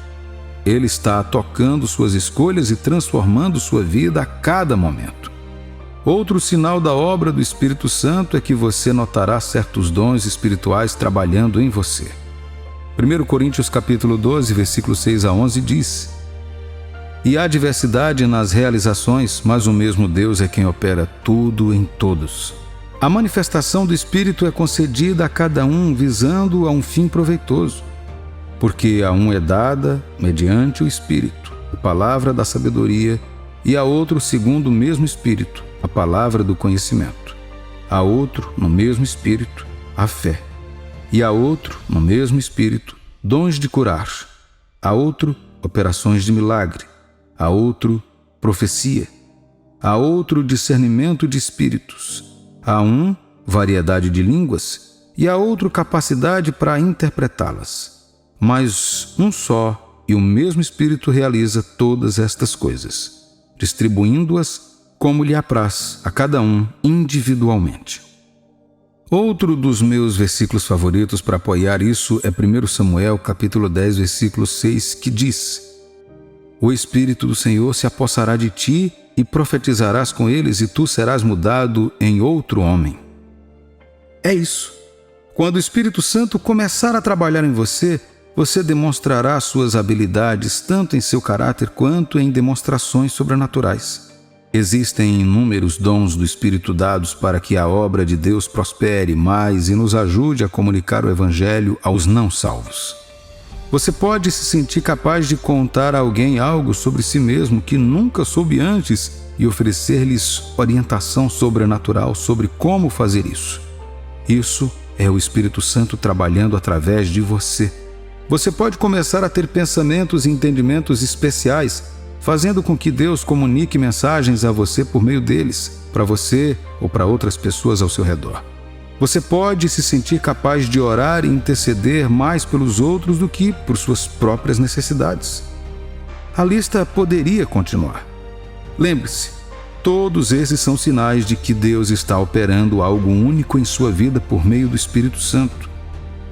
Ele está tocando suas escolhas e transformando sua vida a cada momento. Outro sinal da obra do Espírito Santo é que você notará certos dons espirituais trabalhando em você. 1 Coríntios capítulo 12, versículos 6 a 11 diz: E há diversidade nas realizações, mas o mesmo Deus é quem opera tudo em todos. A manifestação do Espírito é concedida a cada um visando a um fim proveitoso, porque a um é dada, mediante o Espírito, a palavra da sabedoria, e a outro, segundo o mesmo Espírito, a palavra do conhecimento. A outro, no mesmo Espírito, a fé. E a outro, no mesmo Espírito, dons de curar. A outro, operações de milagre. A outro, profecia. A outro, discernimento de espíritos. A um, variedade de línguas, e a outro, capacidade para interpretá-las. Mas um só e o mesmo Espírito realiza todas estas coisas, distribuindo-as como lhe apraz a cada um individualmente. Outro dos meus versículos favoritos para apoiar isso é 1 Samuel capítulo 10, versículo 6, que diz: O Espírito do Senhor se apossará de ti e profetizarás com eles, e tu serás mudado em outro homem. É isso. Quando o Espírito Santo começar a trabalhar em você, você demonstrará suas habilidades tanto em seu caráter quanto em demonstrações sobrenaturais. Existem inúmeros dons do Espírito dados para que a obra de Deus prospere mais e nos ajude a comunicar o Evangelho aos não salvos. Você pode se sentir capaz de contar a alguém algo sobre si mesmo que nunca soube antes e oferecer-lhes orientação sobrenatural sobre como fazer isso. Isso é o Espírito Santo trabalhando através de você. Você pode começar a ter pensamentos e entendimentos especiais, fazendo com que Deus comunique mensagens a você por meio deles, para você ou para outras pessoas ao seu redor. Você pode se sentir capaz de orar e interceder mais pelos outros do que por suas próprias necessidades. A lista poderia continuar. Lembre-se, todos esses são sinais de que Deus está operando algo único em sua vida por meio do Espírito Santo.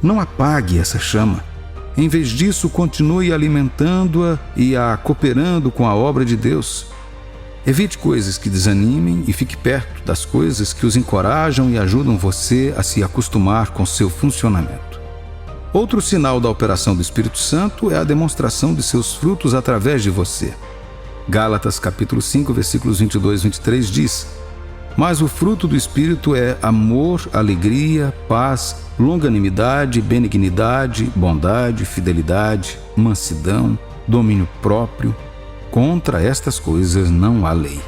Não apague essa chama. Em vez disso, continue alimentando-a e cooperando com a obra de Deus. Evite coisas que desanimem e fique perto das coisas que os encorajam e ajudam você a se acostumar com seu funcionamento. Outro sinal da operação do Espírito Santo é a demonstração de seus frutos através de você. Gálatas capítulo 5, versículos 22 e 23 diz: Mas o fruto do Espírito é amor, alegria, paz, longanimidade, benignidade, bondade, fidelidade, mansidão, domínio próprio. Contra estas coisas não há lei.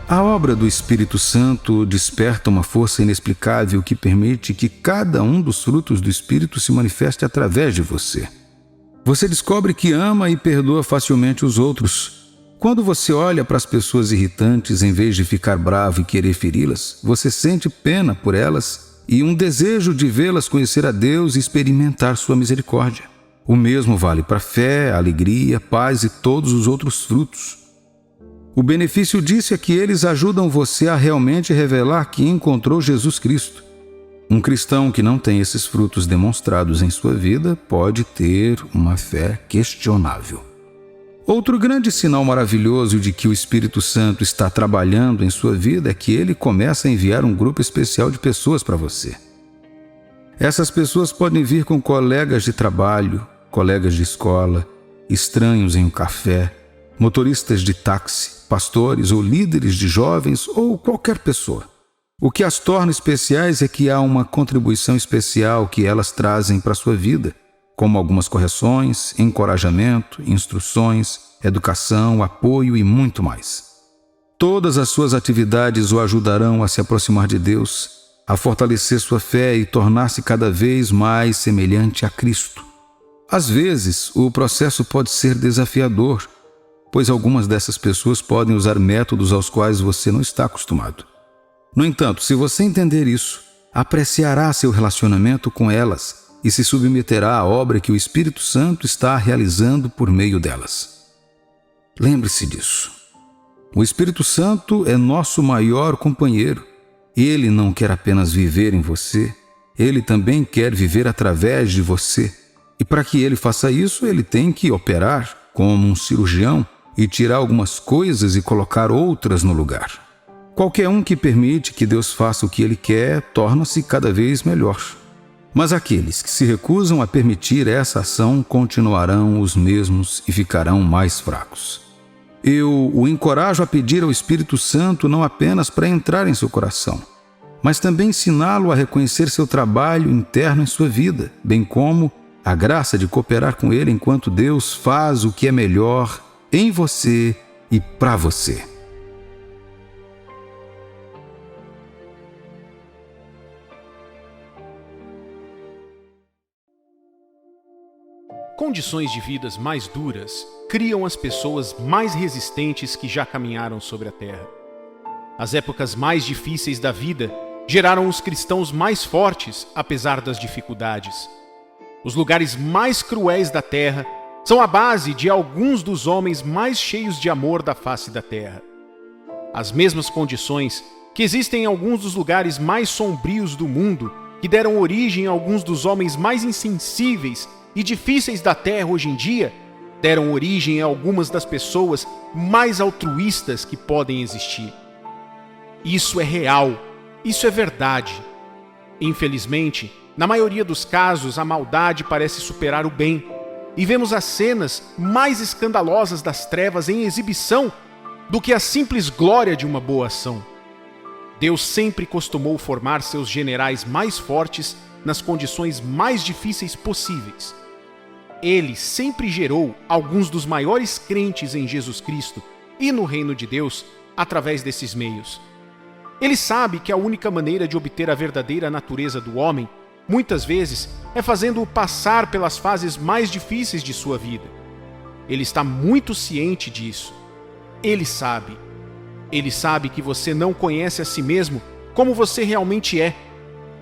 A obra do Espírito Santo desperta uma força inexplicável que permite que cada um dos frutos do Espírito se manifeste através de você. Você descobre que ama e perdoa facilmente os outros. Quando você olha para as pessoas irritantes, em vez de ficar bravo e querer feri-las, você sente pena por elas e um desejo de vê-las conhecer a Deus e experimentar sua misericórdia. O mesmo vale para a fé, a alegria, paz e todos os outros frutos. O benefício disso é que eles ajudam você a realmente revelar que encontrou Jesus Cristo. Um cristão que não tem esses frutos demonstrados em sua vida pode ter uma fé questionável. Outro grande sinal maravilhoso de que o Espírito Santo está trabalhando em sua vida é que ele começa a enviar um grupo especial de pessoas para você. Essas pessoas podem vir com colegas de trabalho, colegas de escola, estranhos em um café, motoristas de táxi, pastores ou líderes de jovens ou qualquer pessoa. O que as torna especiais é que há uma contribuição especial que elas trazem para a sua vida, como algumas correções, encorajamento, instruções, educação, apoio e muito mais. Todas as suas atividades o ajudarão a se aproximar de Deus, a fortalecer sua fé e tornar-se cada vez mais semelhante a Cristo. Às vezes, o processo pode ser desafiador, pois algumas dessas pessoas podem usar métodos aos quais você não está acostumado. No entanto, se você entender isso, apreciará seu relacionamento com elas e se submeterá à obra que o Espírito Santo está realizando por meio delas. Lembre-se disso. O Espírito Santo é nosso maior companheiro. Ele não quer apenas viver em você, ele também quer viver através de você. E para que ele faça isso, ele tem que operar como um cirurgião e tirar algumas coisas e colocar outras no lugar. Qualquer um que permite que Deus faça o que ele quer, torna-se cada vez melhor. Mas aqueles que se recusam a permitir essa ação continuarão os mesmos e ficarão mais fracos. Eu o encorajo a pedir ao Espírito Santo não apenas para entrar em seu coração, mas também ensiná-lo a reconhecer seu trabalho interno em sua vida, bem como a graça de cooperar com ele enquanto Deus faz o que é melhor em você e para você. Condições de vidas mais duras criam as pessoas mais resistentes que já caminharam sobre a Terra. As épocas mais difíceis da vida geraram os cristãos mais fortes, apesar das dificuldades. Os lugares mais cruéis da Terra são a base de alguns dos homens mais cheios de amor da face da Terra. As mesmas condições que existem em alguns dos lugares mais sombrios do mundo, que deram origem a alguns dos homens mais insensíveis e difíceis da Terra hoje em dia, deram origem a algumas das pessoas mais altruístas que podem existir. Isso é real, isso é verdade. Infelizmente, na maioria dos casos, a maldade parece superar o bem, e vemos as cenas mais escandalosas das trevas em exibição do que a simples glória de uma boa ação. Deus sempre costumou formar seus generais mais fortes nas condições mais difíceis possíveis. Ele sempre gerou alguns dos maiores crentes em Jesus Cristo e no reino de Deus através desses meios. Ele sabe que a única maneira de obter a verdadeira natureza do homem, muitas vezes, é fazendo-o passar pelas fases mais difíceis de sua vida. Ele está muito ciente disso. Ele sabe que você não conhece a si mesmo como você realmente é.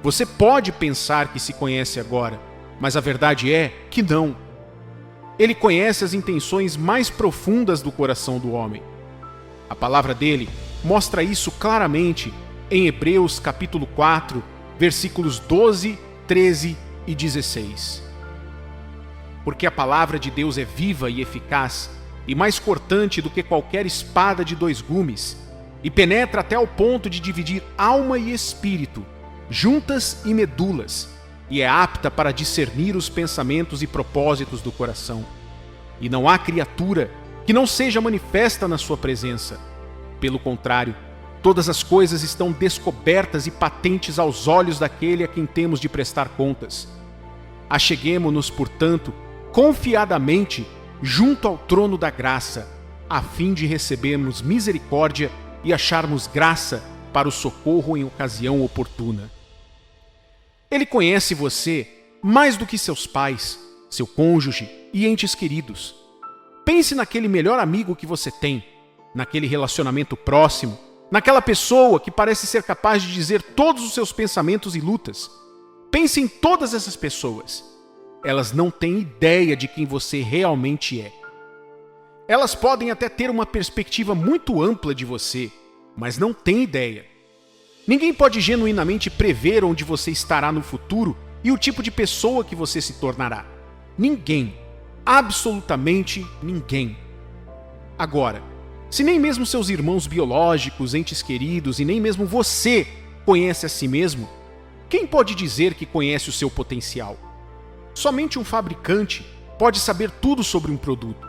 Você pode pensar que se conhece agora, mas a verdade é que não. Ele conhece as intenções mais profundas do coração do homem. A palavra dele mostra isso claramente em Hebreus capítulo 4, versículos 12, 13 e 16. Porque a palavra de Deus é viva e eficaz, e mais cortante do que qualquer espada de 2 gumes, e penetra até o ponto de dividir alma e espírito, juntas e medulas, e é apta para discernir os pensamentos e propósitos do coração. E não há criatura que não seja manifesta na sua presença. Pelo contrário, todas as coisas estão descobertas e patentes aos olhos daquele a quem temos de prestar contas. Acheguemo-nos, portanto, confiadamente junto ao trono da graça, a fim de recebermos misericórdia e acharmos graça para o socorro em ocasião oportuna. Ele conhece você mais do que seus pais, seu cônjuge e entes queridos. Pense naquele melhor amigo que você tem, naquele relacionamento próximo, naquela pessoa que parece ser capaz de dizer todos os seus pensamentos e lutas. Pense em todas essas pessoas. Elas não têm ideia de quem você realmente é. Elas podem até ter uma perspectiva muito ampla de você, mas não têm ideia. Ninguém pode genuinamente prever onde você estará no futuro e o tipo de pessoa que você se tornará. Ninguém. Absolutamente ninguém. Agora, se nem mesmo seus irmãos biológicos, entes queridos e nem mesmo você conhece a si mesmo, quem pode dizer que conhece o seu potencial? Somente um fabricante pode saber tudo sobre um produto.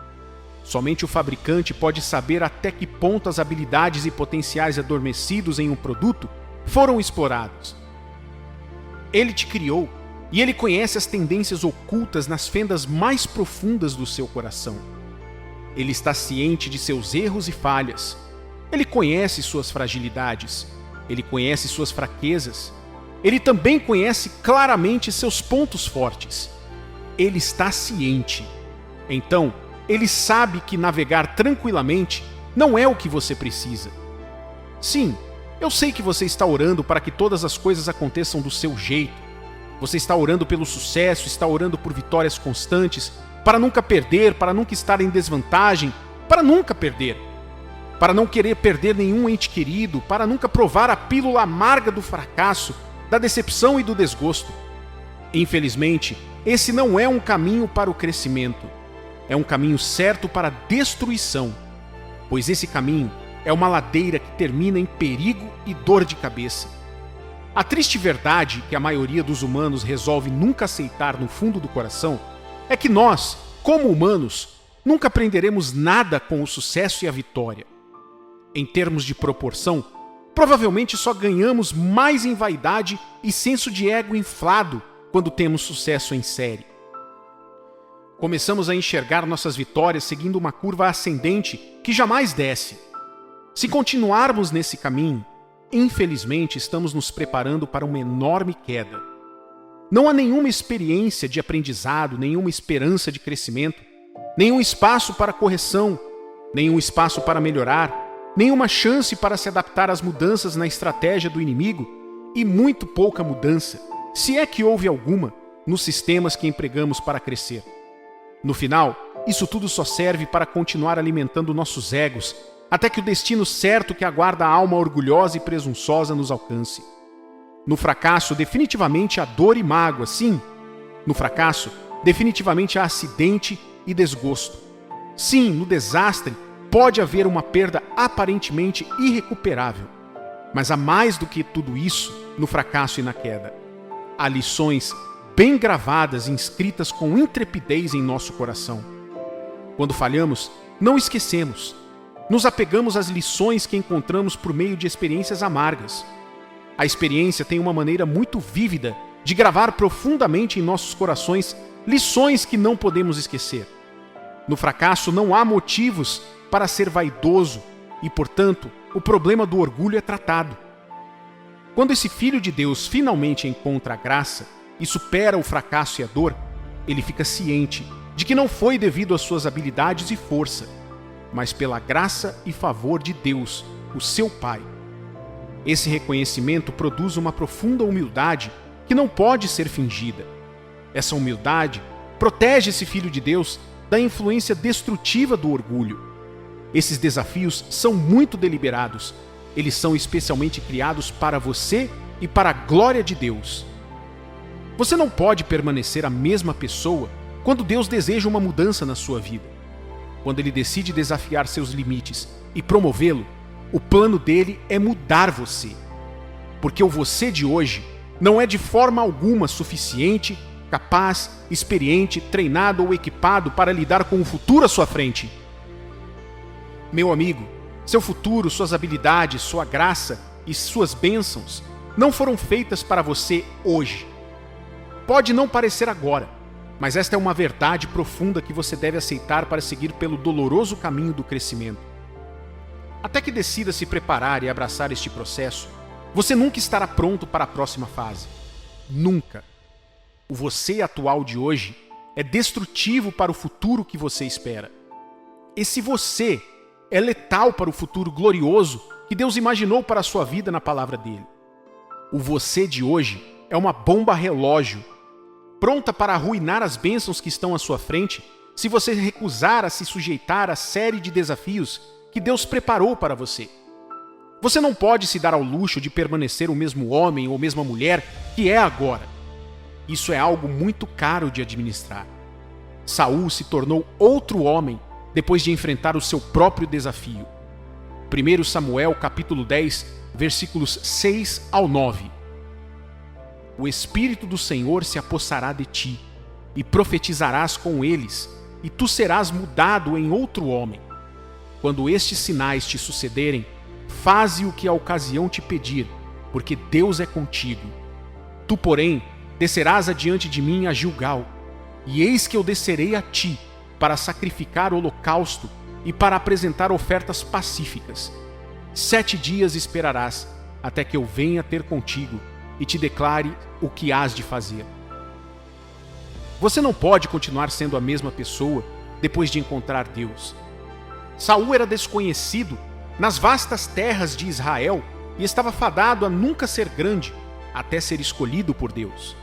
Somente o fabricante pode saber até que ponto as habilidades e potenciais adormecidos em um produto foram explorados. Ele te criou e ele conhece as tendências ocultas nas fendas mais profundas do seu coração. Ele está ciente de seus erros e falhas. Ele conhece suas fragilidades. Ele conhece suas fraquezas. Ele também conhece claramente seus pontos fortes. Ele está ciente. Então, ele sabe que navegar tranquilamente não é o que você precisa. Sim, eu sei que você está orando para que todas as coisas aconteçam do seu jeito. Você está orando pelo sucesso, está orando por vitórias constantes, para nunca perder, para nunca estar em desvantagem, para nunca perder. Para não querer perder nenhum ente querido, para nunca provar a pílula amarga do fracasso, da decepção e do desgosto. Infelizmente, esse não é um caminho para o crescimento. É um caminho certo para a destruição, pois esse caminho é uma ladeira que termina em perigo e dor de cabeça. A triste verdade que a maioria dos humanos resolve nunca aceitar no fundo do coração é que nós, como humanos, nunca aprenderemos nada com o sucesso e a vitória. Em termos de proporção, provavelmente só ganhamos mais em vaidade e senso de ego inflado quando temos sucesso em série. Começamos a enxergar nossas vitórias seguindo uma curva ascendente que jamais desce. Se continuarmos nesse caminho, infelizmente estamos nos preparando para uma enorme queda. Não há nenhuma experiência de aprendizado, nenhuma esperança de crescimento, nenhum espaço para correção, nenhum espaço para melhorar, nenhuma chance para se adaptar às mudanças na estratégia do inimigo e muito pouca mudança, se é que houve alguma, nos sistemas que empregamos para crescer. No final, isso tudo só serve para continuar alimentando nossos egos, até que o destino certo que aguarda a alma orgulhosa e presunçosa nos alcance. No fracasso, definitivamente há dor e mágoa, sim. No fracasso, definitivamente há acidente e desgosto. Sim, no desastre, pode haver uma perda aparentemente irrecuperável. Mas há mais do que tudo isso no fracasso e na queda. Há lições bem gravadas e inscritas com intrepidez em nosso coração. Quando falhamos, não esquecemos. Nos apegamos às lições que encontramos por meio de experiências amargas. A experiência tem uma maneira muito vívida de gravar profundamente em nossos corações lições que não podemos esquecer. No fracasso não há motivos para ser vaidoso e, portanto, o problema do orgulho é tratado. Quando esse Filho de Deus finalmente encontra a graça e supera o fracasso e a dor, ele fica ciente de que não foi devido às suas habilidades e força, mas pela graça e favor de Deus, o seu Pai. Esse reconhecimento produz uma profunda humildade que não pode ser fingida. Essa humildade protege esse Filho de Deus da influência destrutiva do orgulho. Esses desafios são muito deliberados. Eles são especialmente criados para você e para a glória de Deus. Você não pode permanecer a mesma pessoa quando Deus deseja uma mudança na sua vida. Quando Ele decide desafiar seus limites e promovê-lo, o plano dele é mudar você. Porque o você de hoje não é de forma alguma suficiente, capaz, experiente, treinado ou equipado para lidar com o futuro à sua frente. Meu amigo, seu futuro, suas habilidades, sua graça e suas bênçãos não foram feitas para você hoje. Pode não parecer agora, mas esta é uma verdade profunda que você deve aceitar para seguir pelo doloroso caminho do crescimento. Até que decida se preparar e abraçar este processo, você nunca estará pronto para a próxima fase. Nunca. O você atual de hoje é destrutivo para o futuro que você espera. Esse você é letal para o futuro glorioso que Deus imaginou para a sua vida na palavra dele. O você de hoje é uma bomba relógio, pronta para arruinar as bênçãos que estão à sua frente se você recusar a se sujeitar à série de desafios que Deus preparou para você. Você não pode se dar ao luxo de permanecer o mesmo homem ou mesma mulher que é agora. Isso é algo muito caro de administrar. Saul se tornou outro homem depois de enfrentar o seu próprio desafio. 1 Samuel capítulo 10, versículos 6 ao 9. O Espírito do Senhor se apossará de ti, e profetizarás com eles, e tu serás mudado em outro homem. Quando estes sinais te sucederem, faze o que a ocasião te pedir, porque Deus é contigo. Tu, porém, descerás adiante de mim a Gilgal, e eis que eu descerei a ti, para sacrificar holocausto e para apresentar ofertas pacíficas. 7 dias esperarás, até que eu venha ter contigo e te declare o que hás de fazer. Você não pode continuar sendo a mesma pessoa depois de encontrar Deus. Saul era desconhecido nas vastas terras de Israel e estava fadado a nunca ser grande, até ser escolhido por Deus.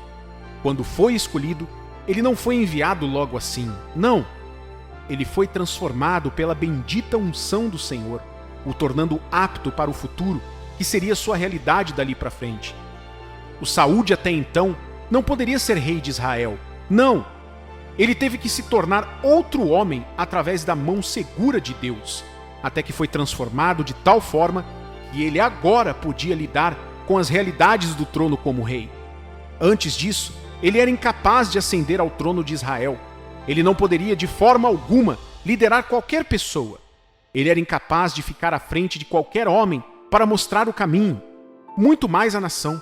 Quando foi escolhido, ele não foi enviado logo assim, não. Ele foi transformado pela bendita unção do Senhor, o tornando apto para o futuro, que seria sua realidade dali para frente. O Saul de até então não poderia ser rei de Israel, não. Ele teve que se tornar outro homem através da mão segura de Deus, até que foi transformado de tal forma que ele agora podia lidar com as realidades do trono como rei. Antes disso, ele era incapaz de ascender ao trono de Israel. Ele não poderia de forma alguma liderar qualquer pessoa. Ele era incapaz de ficar à frente de qualquer homem para mostrar o caminho, muito mais a nação.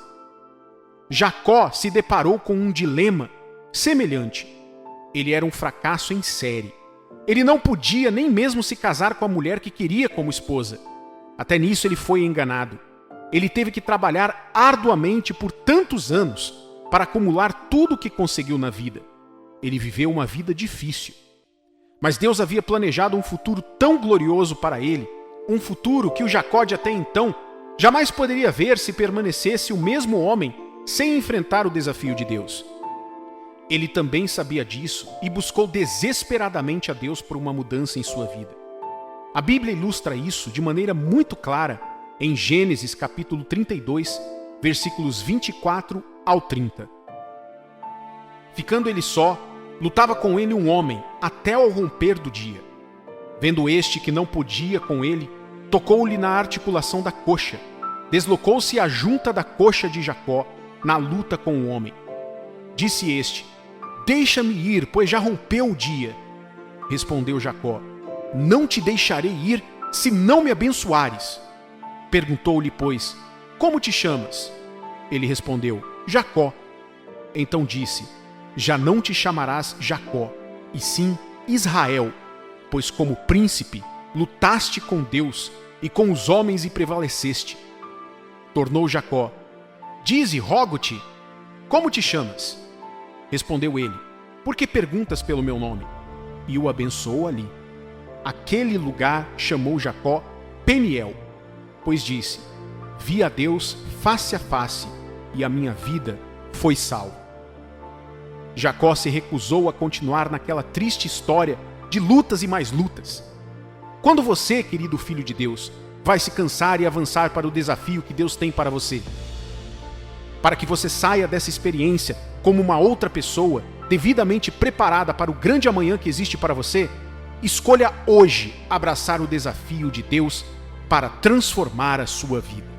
Jacó se deparou com um dilema semelhante. Ele era um fracasso em série. Ele não podia nem mesmo se casar com a mulher que queria como esposa. Até nisso ele foi enganado. Ele teve que trabalhar arduamente por tantos anos para acumular tudo o que conseguiu na vida. Ele viveu uma vida difícil. Mas Deus havia planejado um futuro tão glorioso para ele, um futuro que o Jacó de até então jamais poderia ver se permanecesse o mesmo homem sem enfrentar o desafio de Deus. Ele também sabia disso e buscou desesperadamente a Deus por uma mudança em sua vida. A Bíblia ilustra isso de maneira muito clara em Gênesis capítulo 32, versículos 24 ao 30. Ficando ele só, lutava com ele um homem até ao romper do dia. Vendo este que não podia com ele, tocou-lhe na articulação da coxa. Deslocou-se a junta da coxa de Jacó na luta com o homem. Disse este: deixa-me ir, pois já rompeu o dia. Respondeu Jacó: não te deixarei ir, se não me abençoares. Perguntou-lhe, pois, como te chamas? Ele respondeu: Jacó. Então disse: já não te chamarás Jacó, e sim Israel, pois como príncipe lutaste com Deus e com os homens e prevaleceste. Tornou Jacó: dize, rogo-te, como te chamas? Respondeu ele: por que perguntas pelo meu nome? E o abençoou ali. Aquele lugar chamou Jacó Peniel, pois disse: vi a Deus face a face, e a minha vida foi salva. Jacó se recusou a continuar naquela triste história de lutas e mais lutas. Quando você, querido filho de Deus, vai se cansar e avançar para o desafio que Deus tem para você? Para que você saia dessa experiência como uma outra pessoa, devidamente preparada para o grande amanhã que existe para você, escolha hoje abraçar o desafio de Deus para transformar a sua vida.